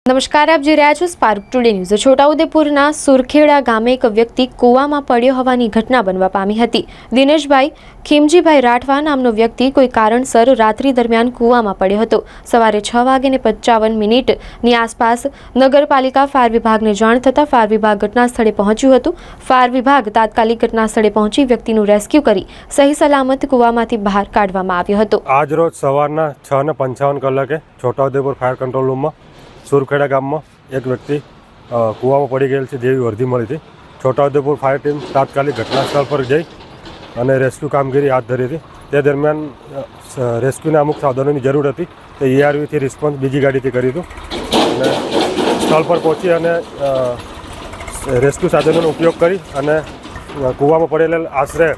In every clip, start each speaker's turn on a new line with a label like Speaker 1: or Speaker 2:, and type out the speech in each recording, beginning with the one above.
Speaker 1: નમસ્કાર, આપ જોઈ રહ્યા છો સ્પાર્ક ટુડે ન્યૂઝ। છોટાઉદેપુરના સુરખેડા ગામે એક વ્યક્તિ કૂવામાં પડ્યો હોવાની ઘટના બનવા પામી હતી। દિનેશભાઈ ખીમજીભાઈ રાઠવા નામનો વ્યક્તિ કોઈ કારણસર રાત્રિ દરમિયાન કૂવામાં પડ્યો હતો। સવારે 6:55ની આસપાસ નગરપાલિકા ફાયર વિભાગને જાણ થતાં ફાયર વિભાગ ઘટના સ્થળે પહોંચ્યું હતું। ફાયર વિભાગ તાત્કાલિક ઘટના સ્થળે પહોંચી વ્યક્તિનું રેસ્ક્યુ કરી સહી સલામત કૂવામાંથી બહાર કાઢવામાં આવ્યો હતો।
Speaker 2: આજ રોજ સવારના 6:55 છોટાઉદેપુર ફાયર કંટ્રોલ રૂમમાં સુરખેડા ગામમાં એક વ્યક્તિ કૂવામાં પડી ગયેલ છે જેવી વર્દી મળી હતી। છોટાઉદેપુર ફાયર ટીમ તાત્કાલિક ઘટના સ્થળ પર જઈ અને રેસ્ક્યુ કામગીરી હાથ ધરી હતી। તે દરમિયાન રેસ્ક્યુના અમુક સાધનોની જરૂર હતી, તે ERVથી રિસ્પોન્સ બીજી ગાડીથી કર્યું હતું અને સ્થળ પર પહોંચી અને રેસ્ક્યુ સાધનોનો ઉપયોગ કરી અને કૂવામાં પડેલા આશરે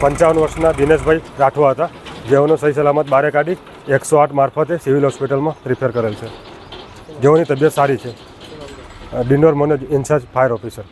Speaker 2: 55 વર્ષના દિનેશભાઈ રાઠવા હતા, જેઓનો સહી સલામત બહાર કાઢી 108 મારફતે સિવિલ હોસ્પિટલમાં રિફર કરેલ છે, જેઓની તબિયત સારી છે। Dindor Manoj, incharge fire officer.